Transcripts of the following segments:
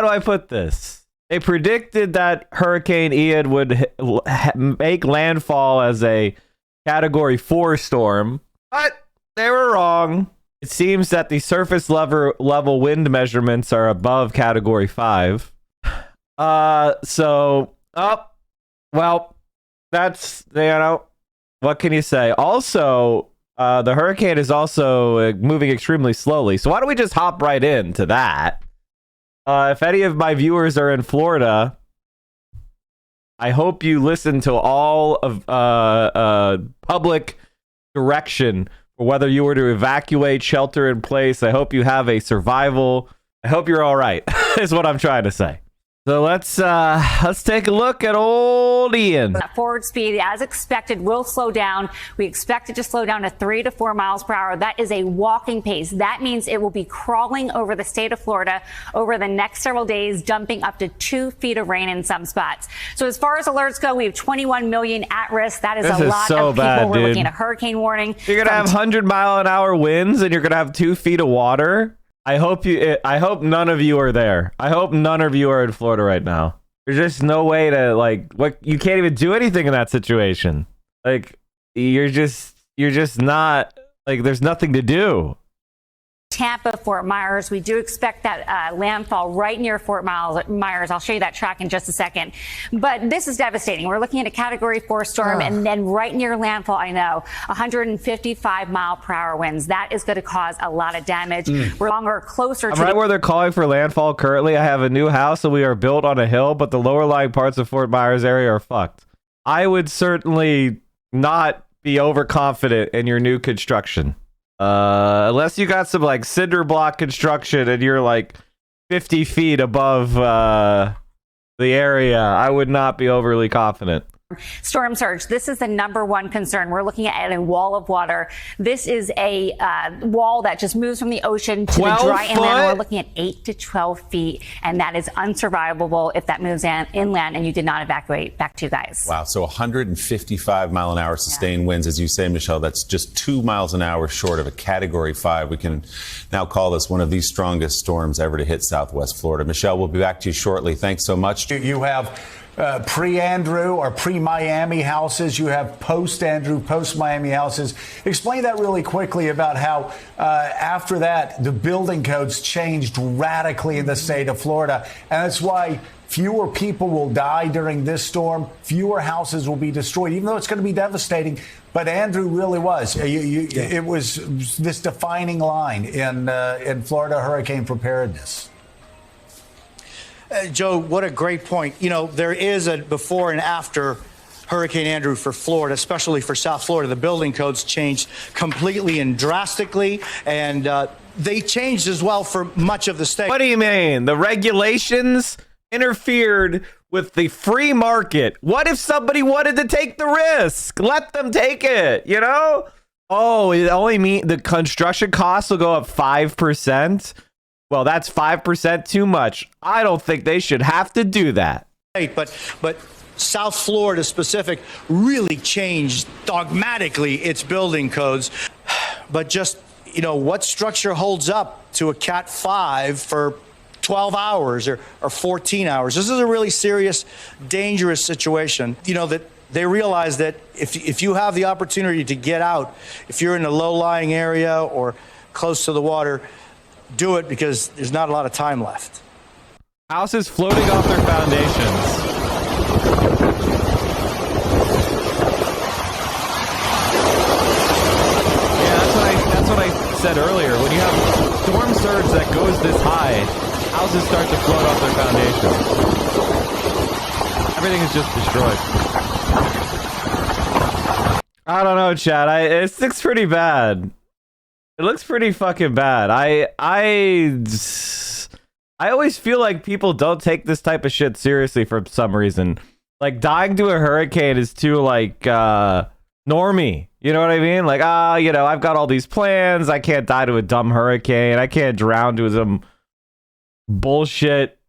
do I put this? They predicted that Hurricane Ian would make landfall as a Category 4 storm, but they were wrong. It seems that the surface level wind measurements are above Category 5. Well, that's, what can you say? Also, the hurricane is also moving extremely slowly. So why don't we just hop right into that? If any of my viewers are in Florida, I hope you listen to all of public direction for whether you were to evacuate, shelter in place. I hope you have a survival. I hope you're all right, is what I'm trying to say. So let's take a look at old Ian. That forward speed, as expected, will slow down. We expect it to slow down to 3 to 4 miles per hour. That is a walking pace. That means it will be crawling over the state of Florida over the next several days, dumping up to 2 feet of rain in some spots. So as far as alerts go, we have 21 million at risk. That is a lot of people. We're looking at a hurricane warning. You're going to have 100-mile-an-hour winds, and you're going to have 2 feet of water. I hope none of you are there. I hope none of you are in Florida right now. There's just no way to you can't even do anything in that situation. Like you're just not there's nothing to do. Tampa, Fort Myers. We do expect that landfall right near Fort Myers. I'll show you that track in just a second. But this is devastating. We're looking at a Category 4 storm, and then right near landfall, 155-mile-per-hour winds. That is going to cause a lot of damage. We're closer to right where they're calling for landfall currently. I have a new house, and we are built on a hill, but the lower lying parts of Fort Myers area are fucked. I would certainly not be overconfident in your new construction. Unless you got some cinder block construction and you're 50 feet above the area, I would not be overly confident. Storm surge. This is the #1 concern. We're looking at a wall of water. This is a wall that just moves from the ocean to the dry inland. We're looking at 8 to 12 feet, and that is unsurvivable if that moves inland and you did not evacuate. Back to you guys. Wow. So 155-mile-an-hour sustained winds, as you say, Michelle. That's just 2 miles an hour short of a Category 5. We can now call this one of the strongest storms ever to hit Southwest Florida. Michelle, we'll be back to you shortly. Thanks so much. You have pre-Andrew or pre-Miami houses. You have post-Andrew, post-Miami houses. Explain that really quickly about how after that, the building codes changed radically in the state of Florida. And that's why fewer people will die during this storm. Fewer houses will be destroyed, even though it's going to be devastating. But Andrew really was. It was this defining line in Florida hurricane preparedness. Joe, what a great point. There is a before and after Hurricane Andrew for Florida, especially for South Florida. The building codes changed completely and drastically, and they changed as well for much of the state. What do you mean? The regulations interfered with the free market. What if somebody wanted to take the risk? Let them take it, Oh, it only means the construction costs will go up 5%. Well, that's 5% too much. I don't think they should have to do that. But South Florida specific really changed dogmatically its building codes. But just, what structure holds up to a Cat 5 for 12 hours or 14 hours? This is a really serious, dangerous situation. That they realize that if you have the opportunity to get out, if you're in a low-lying area or close to the water, do it, because there's not a lot of time left. Houses floating off their foundations. Yeah, that's what I said earlier. When you have storm surge that goes this high, houses start to float off their foundations. Everything is just destroyed. I don't know, Chad. It looks pretty bad. It looks pretty fucking bad. I always feel like people don't take this type of shit seriously for some reason. Dying to a hurricane is too normie. You know what I mean? I've got all these plans. I can't die to a dumb hurricane. I can't drown to some bullshit,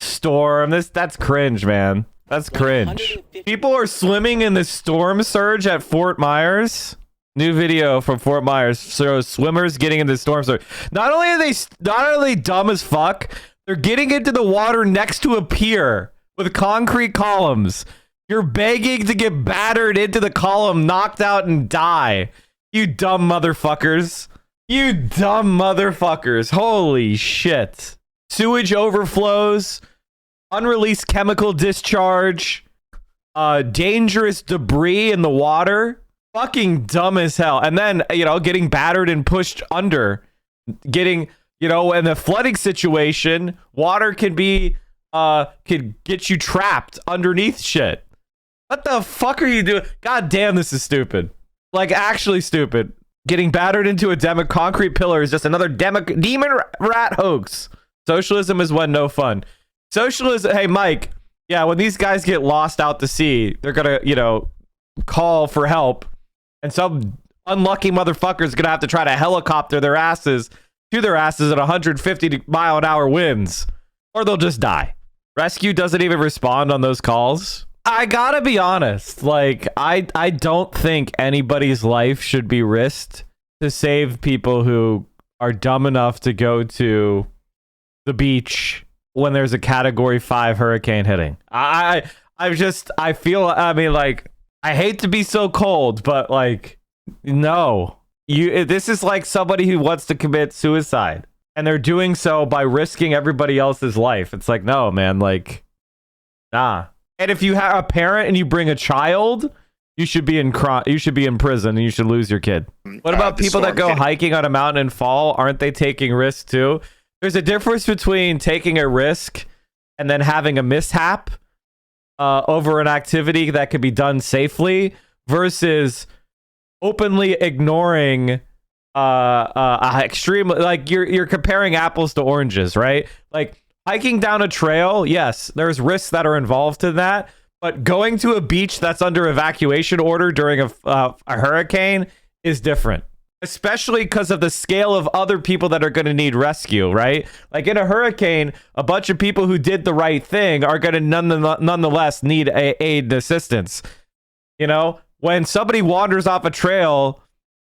storm. That's cringe, man. That's cringe. People are swimming in the storm surge at Fort Myers. New video from Fort Myers shows swimmers getting in the storm surge. Not only are they dumb as fuck, They're getting into the water next to a pier with concrete columns. You're begging to get battered into the column, knocked out, and die. You dumb motherfuckers. You dumb motherfuckers. Holy shit. Sewage overflows, unreleased chemical discharge, dangerous debris in the water. Fucking dumb as hell. And then, getting battered and pushed under. Getting, in the flooding situation, water could get you trapped underneath shit. What the fuck are you doing? God damn, this is stupid. Like, actually stupid. Getting battered into a concrete pillar is just another demon rat hoax. Socialism is when no fun. Socialism, hey, Mike, yeah, when these guys get lost out to sea, they're gonna, call for help. And some unlucky motherfucker's gonna have to try to helicopter their asses at 150 mile an hour winds. Or they'll just die. Rescue doesn't even respond on those calls. I gotta be honest, like, I don't think anybody's life should be risked to save people who are dumb enough to go to the beach when there's a Category 5 hurricane hitting. I hate to be so cold, but, like, no. This is like somebody who wants to commit suicide, and they're doing so by risking everybody else's life. It's like, no, man, like, nah. And if you have a parent and you bring a child, you should be in prison and you should lose your kid. What about people that go hiking on a mountain and fall? Aren't they taking risks too? There's a difference between taking a risk and then having a mishap over an activity that could be done safely versus openly ignoring extremely, like, you're comparing apples to oranges, right? Like, hiking down a trail, yes, there's risks that are involved in that, but going to a beach that's under evacuation order during a hurricane is different, especially because of the scale of other people that are going to need rescue, right? Like, in a hurricane, a bunch of people who did the right thing are going to nonetheless need aid and assistance. When somebody wanders off a trail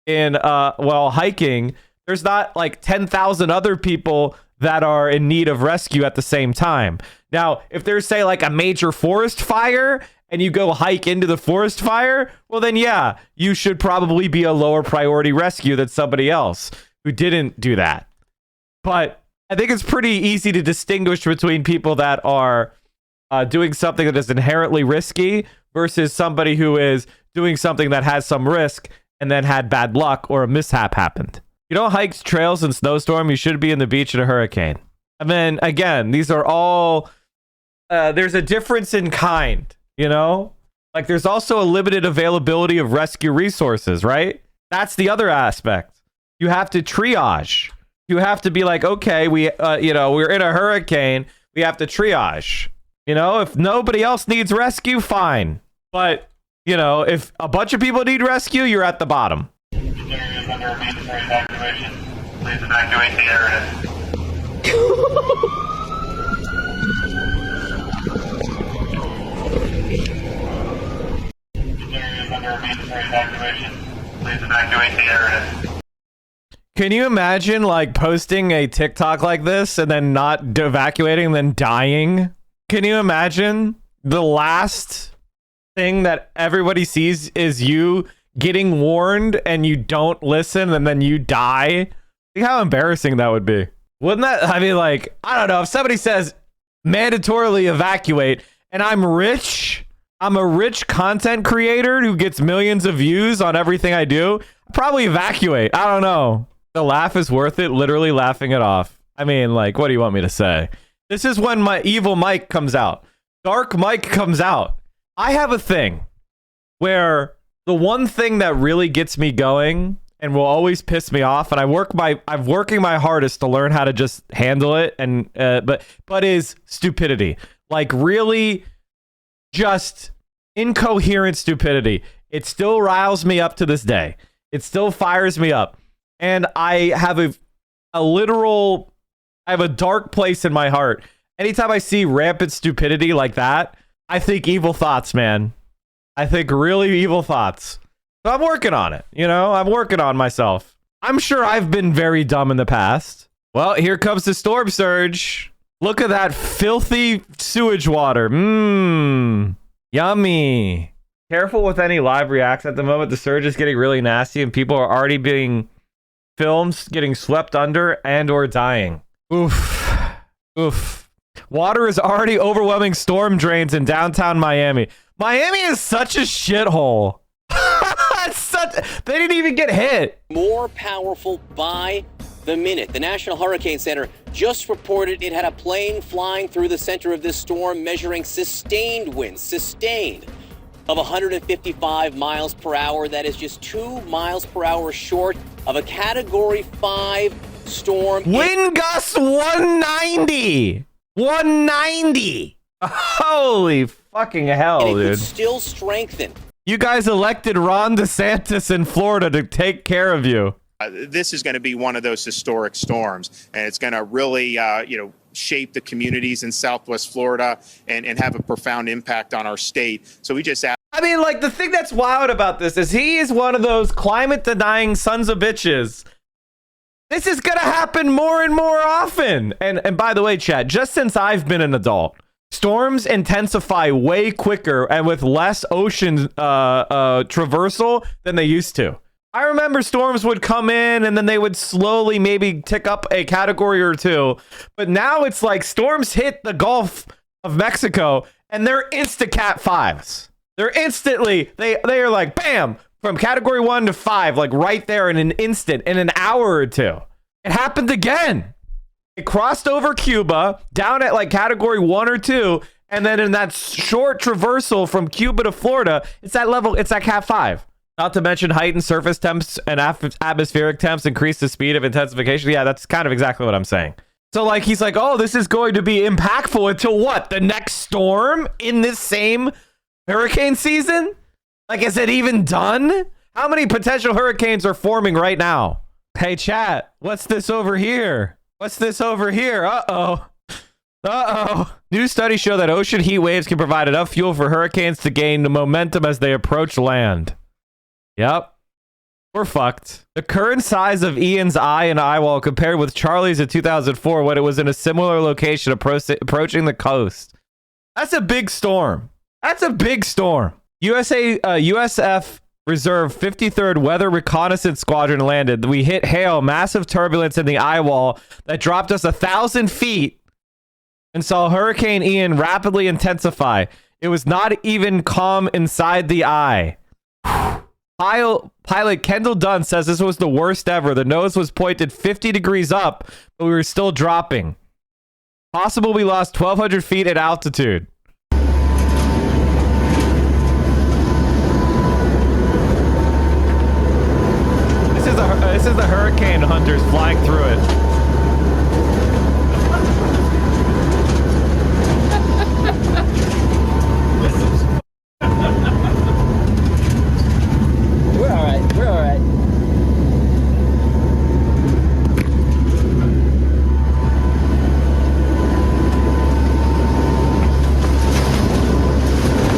while hiking, there's not like 10,000 other people that are in need of rescue at the same time. Now, if there's, say, like a major forest fire and you go hike into the forest fire, well, then, yeah, you should probably be a lower priority rescue than somebody else who didn't do that. But I think it's pretty easy to distinguish between people that are doing something that is inherently risky versus somebody who is doing something that has some risk and then had bad luck or a mishap happened. You don't hike trails in snowstorm. You should be in the beach in a hurricane. And then, again, these are all... there's a difference in kind, Like, there's also a limited availability of rescue resources, right? That's the other aspect. You have to triage. You have to be like, okay, we're in a hurricane. We have to triage. If nobody else needs rescue, fine. But, if a bunch of people need rescue, you're at the bottom. Is under mandatory evacuation. Please evacuate the area. Is under mandatory evacuation. Please evacuate the area. Can you imagine, like, posting a TikTok like this and then not evacuating and then dying? Can you imagine the last thing that everybody sees is you getting warned and you don't listen and then you die? Think how embarrassing that would be. Wouldn't that, I don't know, if somebody says mandatorily evacuate and I'm a rich content creator who gets millions of views on everything I do, I'd probably evacuate. I don't know. The laugh is worth it, literally laughing it off. What do you want me to say? This is when my evil Mike comes out. Dark Mike comes out. I have a thing where the one thing that really gets me going and will always piss me off, and I'm working my hardest to learn how to just handle it, and but is stupidity. Like, really just incoherent stupidity. It still riles me up to this day. It still fires me up. And I have I have a dark place in my heart. Anytime I see rampant stupidity like that, I think evil thoughts, man. I think really evil thoughts. So I'm working on it, I'm working on myself. I'm sure I've been very dumb in the past. Well, here comes the storm surge. Look at that filthy sewage water. Mmm. Yummy. Careful with any live reacts at the moment. The surge is getting really nasty and people are already being filmed getting swept under and or dying. Oof. Oof. Water is already overwhelming storm drains in downtown Miami. Miami is such a shithole. They didn't even get hit. More powerful by the minute. The National Hurricane Center just reported it had a plane flying through the center of this storm measuring sustained winds, of 155 miles per hour. That is just 2 miles per hour short of a Category 5 storm. Wind gusts 190. 190. Holy fucking hell, and it dude. could still strengthen. You guys elected Ron DeSantis in Florida to take care of you. This is going to be one of those historic storms, and it's going to really, shape the communities in Southwest Florida and have a profound impact on our state. So we just ask. I mean, like, the thing that's wild about this is he is one of those climate-denying sons of bitches. This is going to happen more and more often. And by the way, chat, just since I've been an adult, storms intensify way quicker and with less ocean traversal than they used to. I remember storms would come in and then they would slowly maybe tick up a category or two. But now it's like storms hit the Gulf of Mexico and they're insta Cat 5s. They're instantly, they are like, bam, from category 1 to 5, like right there in an instant, in an hour or two. It happened again. It crossed over Cuba, down at like category 1 or 2, and then in that short traversal from Cuba to Florida, it's that level, it's that Cat 5. Not to mention heightened surface temps and atmospheric temps increase the speed of intensification. Yeah, that's kind of exactly what I'm saying. So like, he's like, oh, this is going to be impactful until what? The next storm in this same hurricane season? Like, is it even done? How many potential hurricanes are forming right now? Hey, chat, what's this over here? What's this over here? Uh-oh. Uh-oh. New studies show that ocean heat waves can provide enough fuel for hurricanes to gain the momentum as they approach land. Yep. We're fucked. The current size of Ian's eye and eye wall compared with Charlie's in 2004 when it was in a similar location approaching the coast. That's a big storm. That's a big storm. USF Reserve 53rd Weather Reconnaissance Squadron landed. We hit hail, massive turbulence in the eye wall that dropped us 1,000 feet and saw Hurricane Ian rapidly intensify. It was not even calm inside the eye. Pilot Kendall Dunn says this was the worst ever. The nose was pointed 50 degrees up, but we were still dropping. Possible we lost 1,200 feet at altitude. This is the hurricane hunters flying through it. We're all right. We're all right.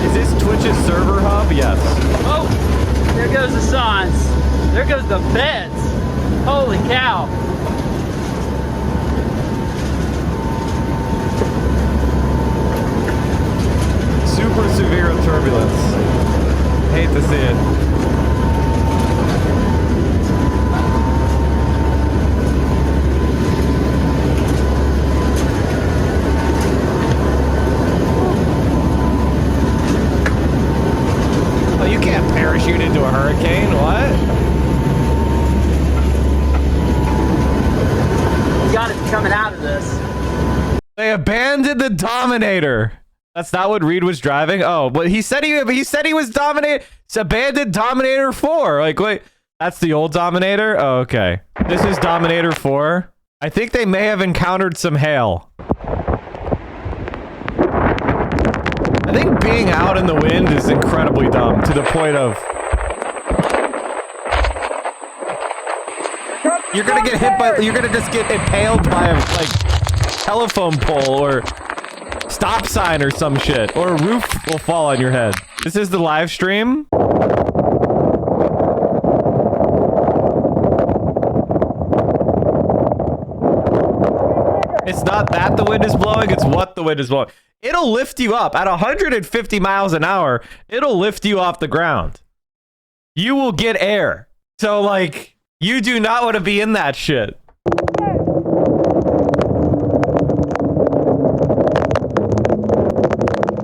Is this Twitch's server hub? Yes. Oh, there goes the signs. There goes the beds. Holy cow. Super severe turbulence. Hate to see it. Oh, you can't parachute into a hurricane. What? Got it coming out of this. They abandoned the Dominator. That's not what Reed was driving. Oh, but he said he was Dominator. It's abandoned Dominator 4. Like, wait, that's the old Dominator. Oh, okay. This is Dominator 4. I think they may have encountered some hail. I think being out in the wind is incredibly dumb to the point of you're gonna get hit by, you're gonna just get impaled by a like telephone pole or stop sign or some shit, or a roof will fall on your head. This is the live stream. It's not that the wind is blowing, it's what the wind is blowing. It'll lift you up. At 150 miles an hour, it'll lift you off the ground. You will get air. So, like, you do not want to be in that shit.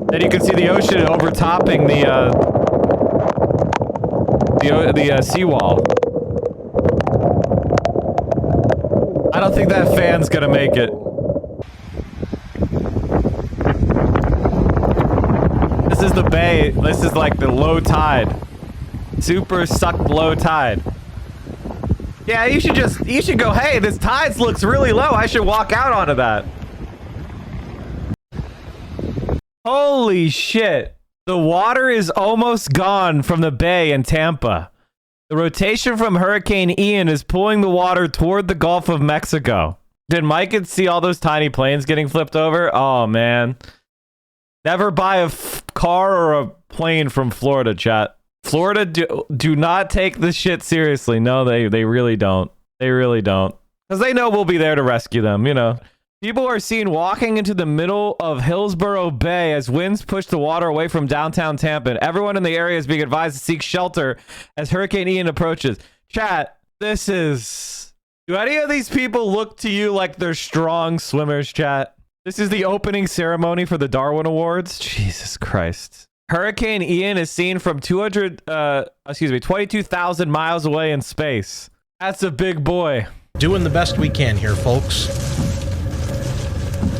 Then you can see the ocean overtopping the seawall. I don't think that fan's gonna make it. This is the bay. This is like the low tide. Super sucked low tide. Yeah, you should go, hey, this tide looks really low. I should walk out onto that. Holy shit. The water is almost gone from the bay in Tampa. The rotation from Hurricane Ian is pulling the water toward the Gulf of Mexico. Did Mike see all those tiny planes getting flipped over? Oh, man. Never buy a car or a plane from Florida, chat. Florida do not take this shit seriously. No, they really don't. They really don't. Because they know we'll be there to rescue them, you know. People are seen walking into the middle of Hillsborough Bay as winds push the water away from downtown Tampa. Everyone in the area is being advised to seek shelter as Hurricane Ian approaches. Chat, this is... Do any of these people look to you like they're strong swimmers, chat? This is the opening ceremony for the Darwin Awards. Jesus Christ. Hurricane Ian is seen from 22,000 miles away in space. That's a big boy. Doing the best we can here, folks.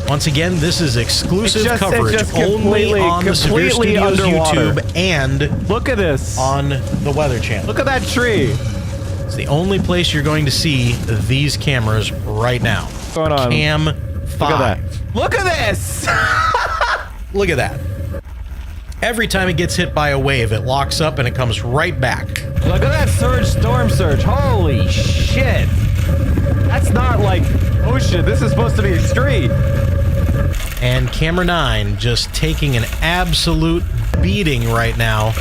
Once again, this is exclusive coverage only on the Severe Studios YouTube and look at this on the Weather Channel. Look at that tree. It's the only place you're going to see these cameras right now. What's going on? Cam 5. Look at that. Look at this. Look at that. Every time it gets hit by a wave, it locks up and it comes right back. Look at that storm surge. Holy shit. That's not like ocean. This is supposed to be a street. And camera 9 just taking an absolute beating right now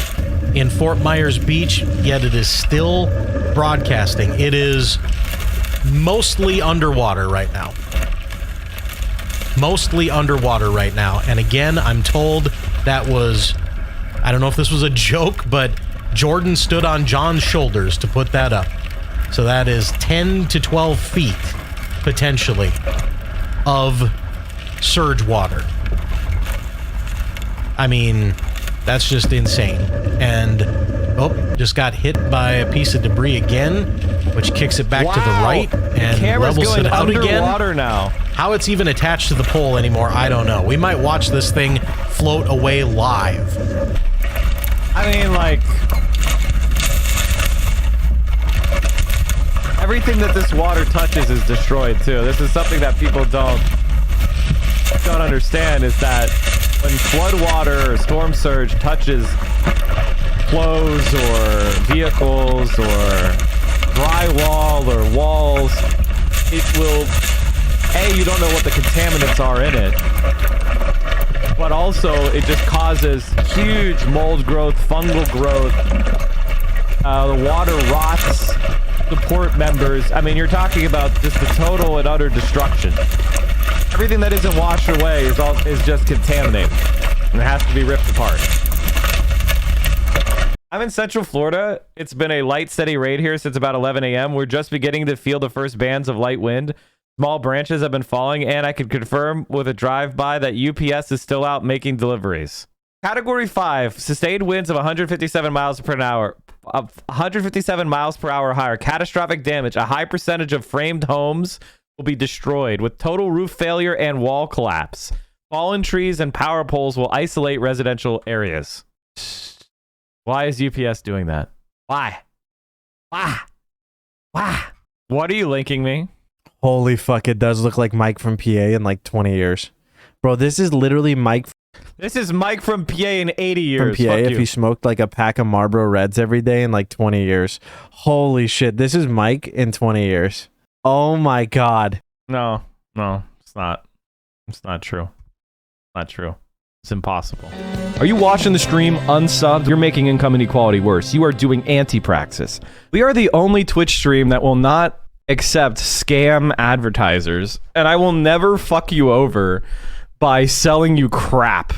in Fort Myers Beach, yet it is still broadcasting. It is mostly underwater right now. Mostly underwater right now. And again, I'm told that was, I don't know if this was a joke, but Jordan stood on John's shoulders to put that up. So that is 10 to 12 feet, potentially, of surge water. I mean, that's just insane. And, oh, just got hit by a piece of debris again, which kicks it back to the right and levels it out again. Underwater now. How it's even attached to the pole anymore, I don't know. We might watch this thing float away live. I mean, like... Everything that this water touches is destroyed, too. This is something that people don't understand, is that when flood water or storm surge touches clothes or vehicles or drywall or walls, it will... you don't know what the contaminants are in it, but also it just causes huge mold growth, fungal growth. The water rots support members. I mean, you're talking about just the total and utter destruction. Everything that isn't washed away is just contaminated, and it has to be ripped apart. I'm in Central Florida. It's been a light, steady rain here since about 11 a.m. We're just beginning to feel the first bands of light wind. Small branches have been falling, and I can confirm with a drive-by that UPS is still out making deliveries. Category 5, sustained winds of 157 miles per hour. 157 miles per hour or higher. Catastrophic damage. A high percentage of framed homes will be destroyed, with total roof failure and wall collapse. Fallen trees and power poles will isolate residential areas. Why is UPS doing that? Why? What are you linking me? Holy fuck, it does look like Mike from PA in like 20 years. Bro, this is literally Mike. This is Mike from PA in 80 years. From PA if he smoked like a pack of Marlboro Reds every day in like 20 years. Holy shit, this is Mike in 20 years. Oh my god. No, it's not. It's not true. Not true. It's impossible. Are you watching the stream unsubbed? You're making income inequality worse. You are doing anti-praxis. We are the only Twitch stream that will not except scam advertisers, and I will never fuck you over by selling you crap